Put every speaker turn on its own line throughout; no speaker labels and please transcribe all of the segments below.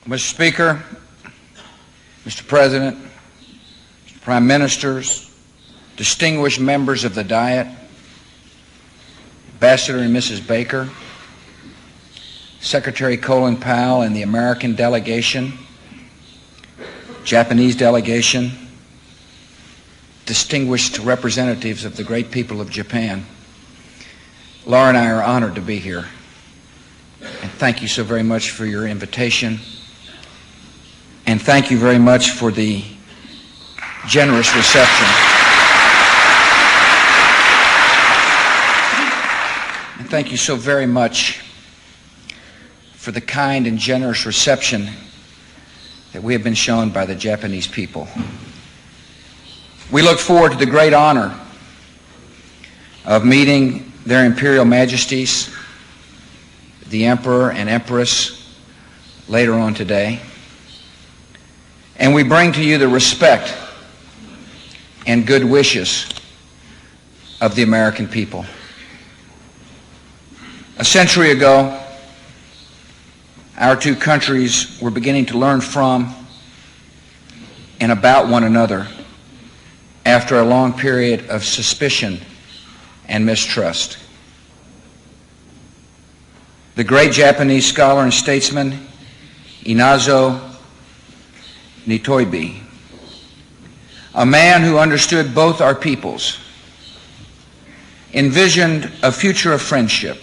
Mr. Speaker, Mr. President, Mr. Prime Ministers, distinguished members of the Diet, Ambassador and Mrs. Baker, Secretary Colin Powell and the American delegation, Japanese delegation, distinguished representatives of the great people of Japan. Laura and I are honored to be here, and thank you so very much for your invitation, and thank you very much for the generous reception. And thank you so very much for the kind and generous reception that we have been shown by the Japanese people. We look forward to the great honor of meeting their Imperial Majesties, the Emperor and Empress, later on today. And we bring to you the respect and good wishes of the American people. A century ago, our two countries were beginning to learn from and about one another after a long period of suspicion and mistrust. The great Japanese scholar and statesman Inazo Nitoibe, a man who understood both our peoples, envisioned a future of friendship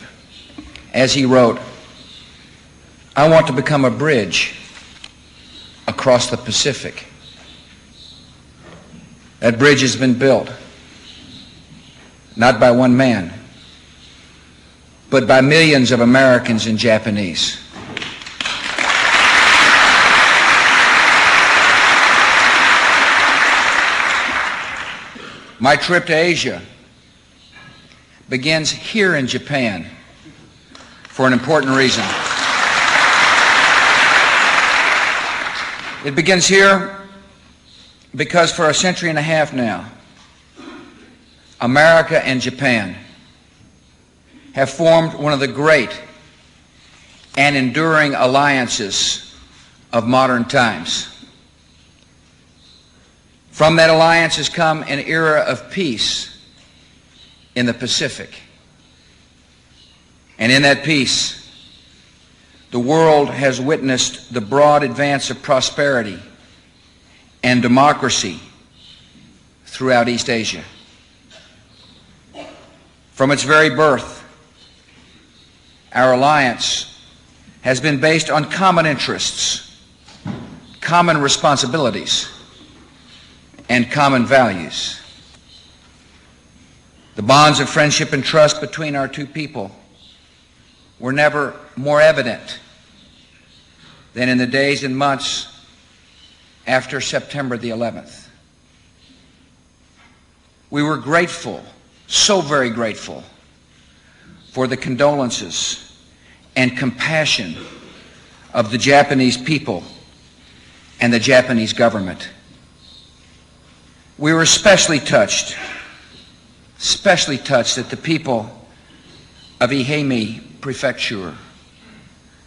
as he wrote, "I want to become a bridge across the Pacific." That bridge has been built, not by one man, but by millions of Americans and Japanese. My trip to Asia begins here in Japan for an important reason. It begins here because for a century and a half now, America and Japan have formed one of the great and enduring alliances of modern times. From that alliance has come an era of peace in the Pacific. And in that peace, the world has witnessed the broad advance of prosperity and democracy throughout East Asia. From its very birth, our alliance has been based on common interests, common responsibilities, and common values. The bonds of friendship and trust between our two people were never more evident than in the days and months after September the 11th. We were grateful, so very grateful, for the condolences and compassion of the Japanese people and the Japanese government. We were especially touched that the people of Ehime Prefecture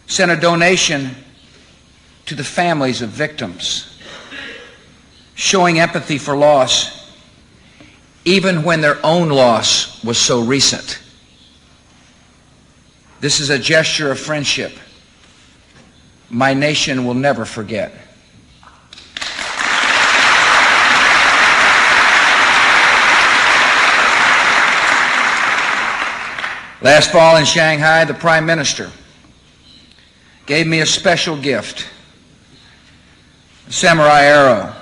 sent a donation to the families of victims, showing empathy for loss even when their own loss was so recent. This is a gesture of friendship my nation will never forget. Last fall in Shanghai, the Prime Minister gave me a special gift, a samurai arrow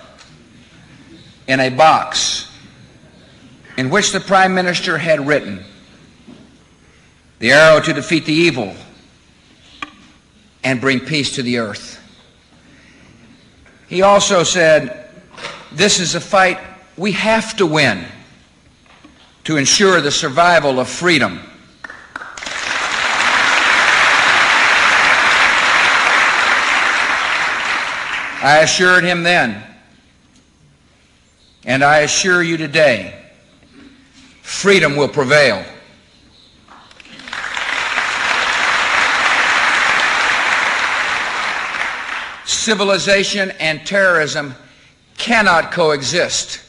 in a box in which the Prime Minister had written, "The arrow to defeat the evil and bring peace to the earth." He also said, "This is a fight we have to win to ensure the survival of freedom." I assured him then, and I assure you today, freedom will prevail. civilization and terrorism cannot coexist.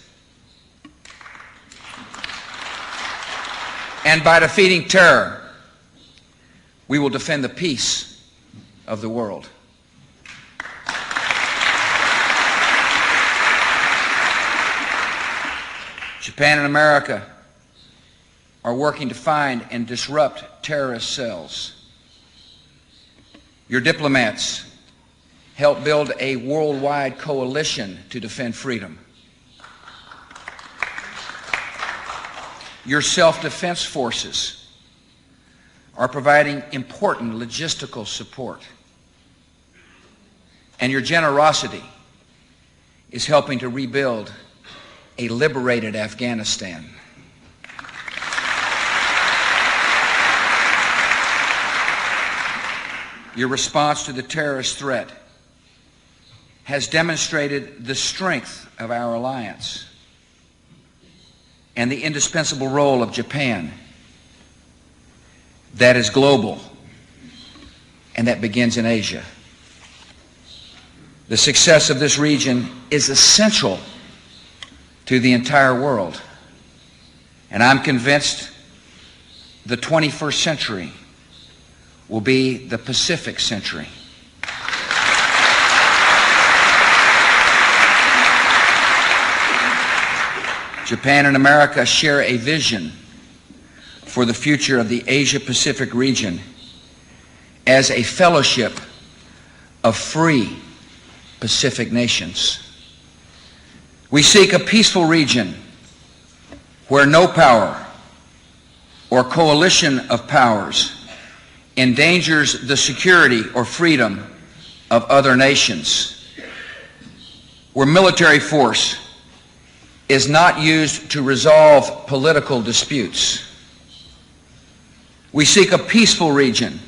And by defeating terror, we will defend the peace of the world. Japan and America are working to find and disrupt terrorist cells. Your diplomats help build a worldwide coalition to defend freedom. Your self-defense forces are providing important logistical support. And your generosity is helping to rebuild a liberated Afghanistan. Your response to the terrorist threat has demonstrated the strength of our alliance and the indispensable role of Japan that is global and that begins in Asia. The success of this region is essential to the entire world. And I'm convinced the 21st century will be the Pacific century. Japan and America share a vision for the future of the Asia-Pacific region as a fellowship of free Pacific nations. We seek a peaceful region where no power or coalition of powers endangers the security or freedom of other nations, where military force is not used to resolve political disputes. We seek a peaceful region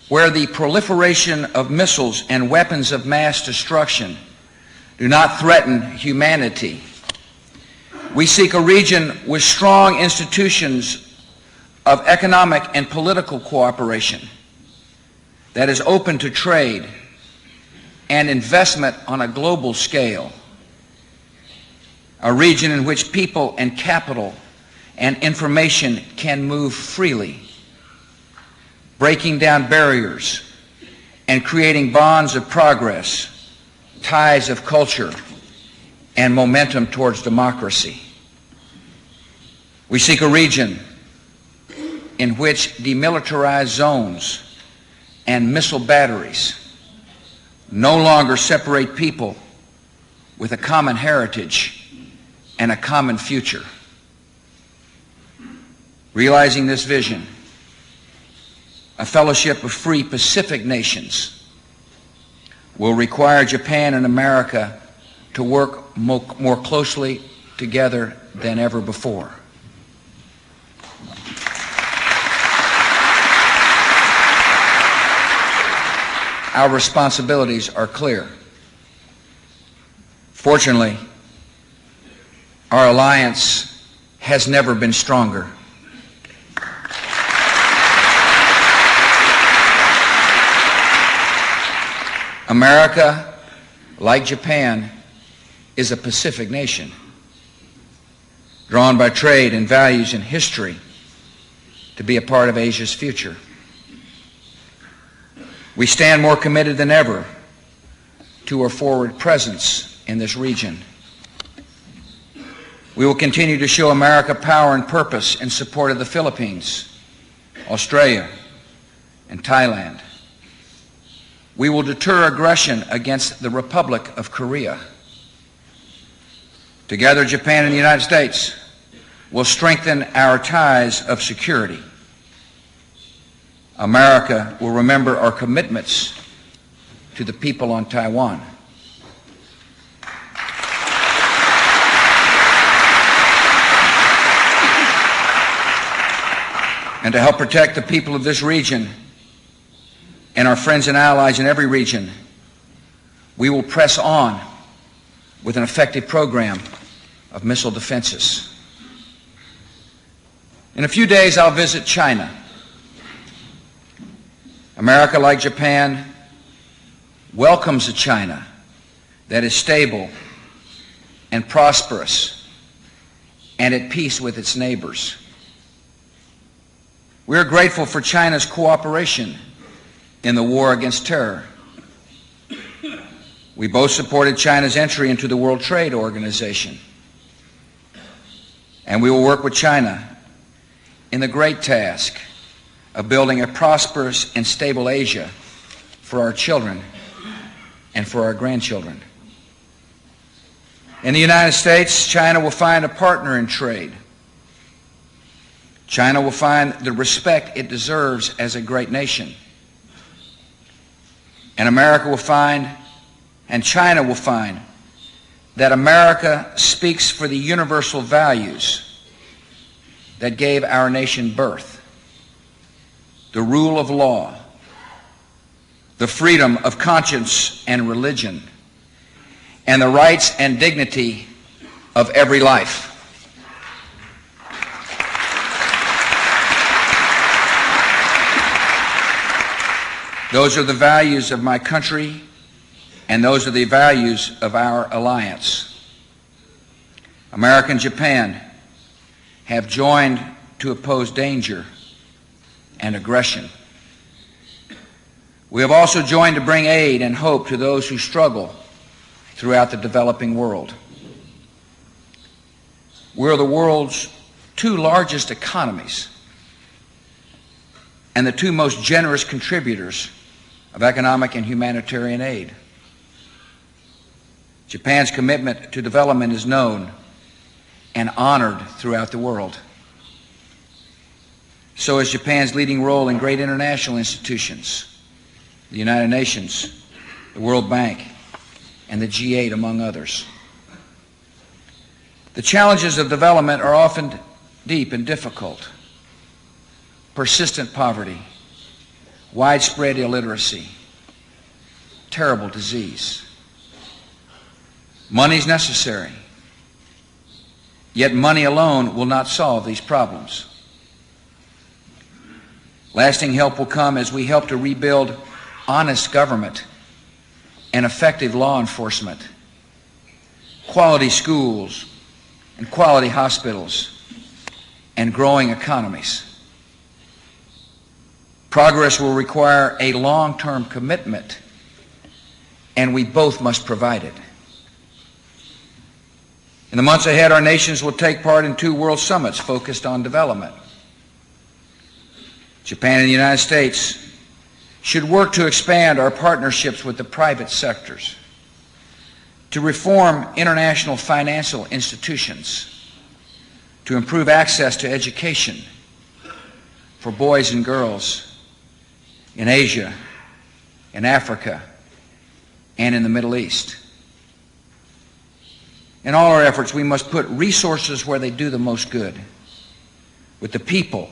where the proliferation of missiles and weapons of mass destruction do not threaten humanity. We seek a region with strong institutions of economic and political cooperation that is open to trade and investment on a global scale. A region in which people and capital and information can move freely, breaking down barriers and creating bonds of progress, ties of culture, and momentum towards democracy. We seek a region in which demilitarized zones and missile batteries no longer separate people with a common heritage and a common future. Realizing this vision, a fellowship of free Pacific nations will require Japan and America to work more closely together than ever before. Our responsibilities are clear. Fortunately, our alliance has never been stronger. America, like Japan, is a Pacific nation, drawn by trade and values and history to be a part of Asia's future. We stand more committed than ever to our forward presence in this region. We will continue to show America power and purpose in support of the Philippines, Australia, and Thailand. We will deter aggression against the Republic of Korea. Together, Japan and the United States will strengthen our ties of security. America will remember our commitments to the people on Taiwan. And to help protect the people of this region and our friends and allies in every region, we will press on with an effective program of missile defenses. In a few days, I'll visit China. America, like Japan, welcomes a China that is stable and prosperous and at peace with its neighbors. We are grateful for China's cooperation in the war against terror. We both supported China's entry into the World Trade Organization. And we will work with China in the great task of building a prosperous and stable Asia for our children and for our grandchildren. In the United States, China will find a partner in trade. China will find the respect it deserves as a great nation. And America will find, and China will find, that America speaks for the universal values that gave our nation birth: the rule of law, the freedom of conscience and religion, and the rights and dignity of every life. Those are the values of my country, and those are the values of our alliance. America and Japan have joined to oppose danger and aggression. We have also joined to bring aid and hope to those who struggle throughout the developing world. We're the world's two largest economies and the two most generous contributors of economic and humanitarian aid. Japan's commitment to development is known and honored throughout the world. So is Japan's leading role in great international institutions, the United Nations, the World Bank, and the G8, among others. The challenges of development are often deep and difficult. Persistent poverty, widespread illiteracy, terrible disease. Money is necessary, yet money alone will not solve these problems. Lasting help will come as we help to rebuild honest government and effective law enforcement, quality schools and quality hospitals, and growing economies. Progress will require a long-term commitment, and we both must provide it. In the months ahead, our nations will take part in 2 world summits focused on development. Japan and the United States should work to expand our partnerships with the private sectors, to reform international financial institutions, to improve access to education for boys and girls in Asia, in Africa, and in the Middle East. In all our efforts, we must put resources where they do the most good, with the people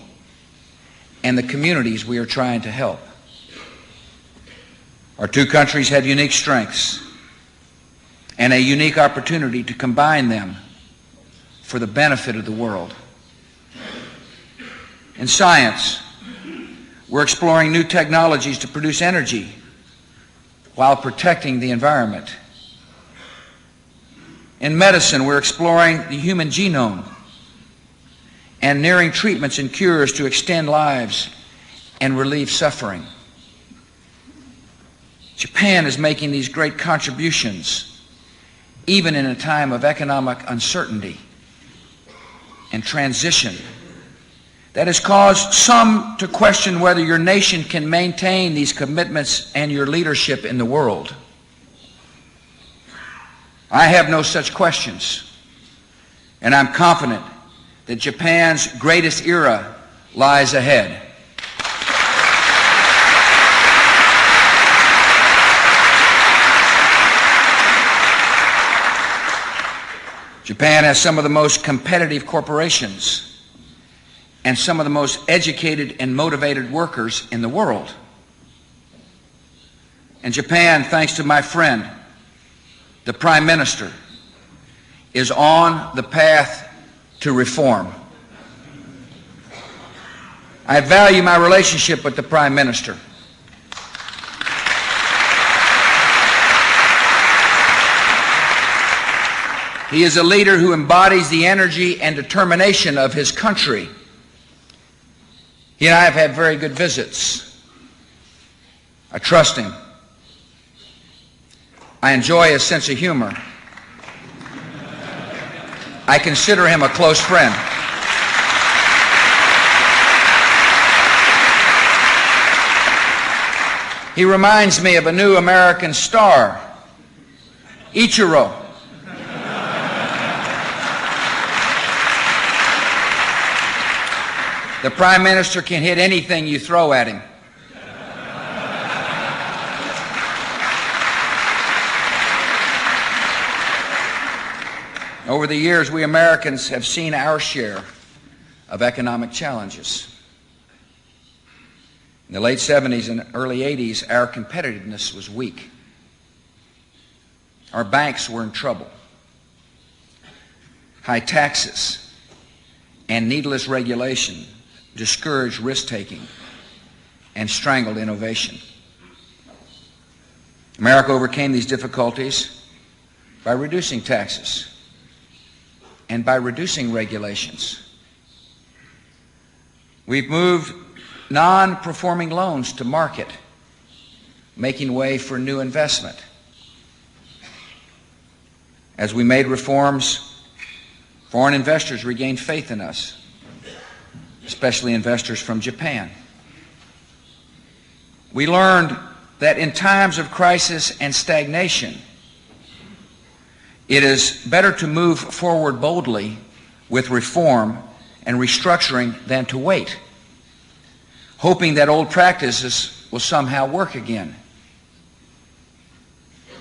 and the communities we are trying to help. Our 2 countries have unique strengths and a unique opportunity to combine them for the benefit of the world. In science, we're exploring new technologies to produce energy while protecting the environment. In medicine, we're exploring the human genome and nearing treatments and cures to extend lives and relieve suffering. Japan is making these great contributions even in a time of economic uncertainty and transition that has caused some to question whether your nation can maintain these commitments and your leadership in the world. I have no such questions, and I'm confident that Japan's greatest era lies ahead. Japan has some of the most competitive corporations and some of the most educated and motivated workers in the world. And Japan, thanks to my friend, the Prime Minister, is on the path to reform. I value my relationship with the Prime Minister. He is a leader who embodies the energy and determination of his country. He and I have had very good visits. I trust him. I enjoy his sense of humor. I consider him a close friend. He reminds me of a new American star, Ichiro. The Prime Minister can hit anything you throw at him. Over the years, we Americans have seen our share of economic challenges. In the late 70s and early 80s, our competitiveness was weak. Our banks were in trouble. High taxes and needless regulation discouraged risk-taking and strangled innovation. America overcame these difficulties by reducing taxes and by reducing regulations. We've moved non-performing loans to market, making way for new investment. As we made reforms, foreign investors regained faith in us, especially investors from Japan. We learned that in times of crisis and stagnation, it is better to move forward boldly with reform and restructuring than to wait, hoping that old practices will somehow work again.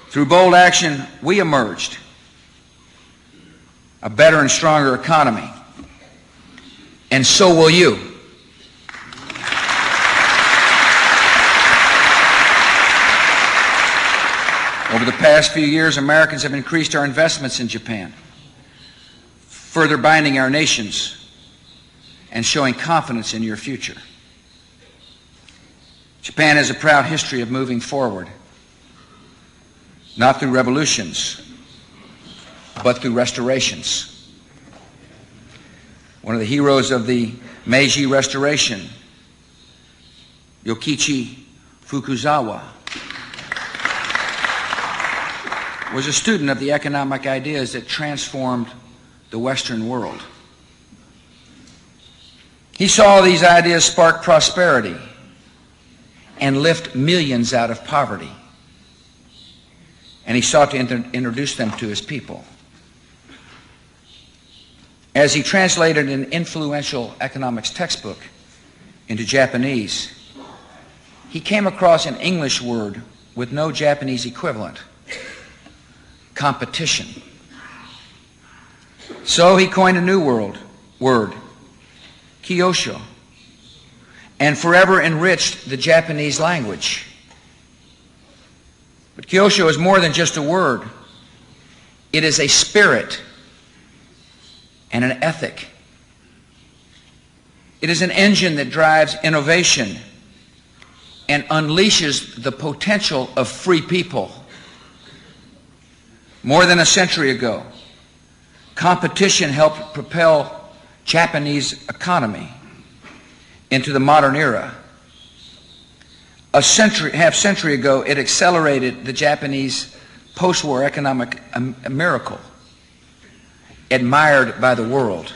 Through bold action, we emerged a better and stronger economy, and so will you. Over the past few years, Americans have increased our investments in Japan, further binding our nations and showing confidence in your future. Japan has a proud history of moving forward, not through revolutions, but through restorations. One of the heroes of the Meiji Restoration, Yokichi Fukuzawa, was a student of the economic ideas that transformed the Western world. He saw these ideas spark prosperity and lift millions out of poverty, and he sought to introduce them to his people. As he translated an influential economics textbook into Japanese, he came across an English word with no Japanese equivalent: competition. So he coined a new word, kyosho, and forever enriched the Japanese language. But kyosho is more than just a word. It is a spirit and an ethic. It is an engine that drives innovation and unleashes the potential of free people. More than a century ago, competition helped propel Japanese economy into the modern era. Half century ago, it accelerated the Japanese post-war economic miracle, admired by the world.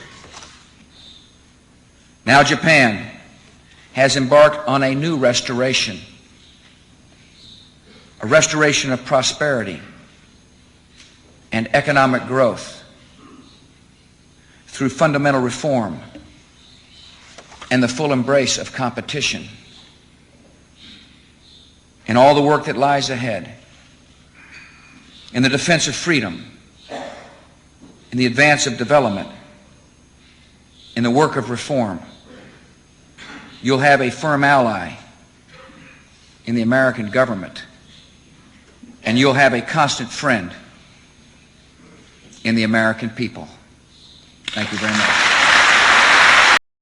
Now Japan has embarked on a new restoration, a restoration of prosperity and economic growth through fundamental reform and the full embrace of competition. In all the work that lies ahead, in the defense of freedom, in the advance of development, in the work of reform, you'll have a firm ally in the American government, and you'll have a constant friend in the American people. Thank you very much.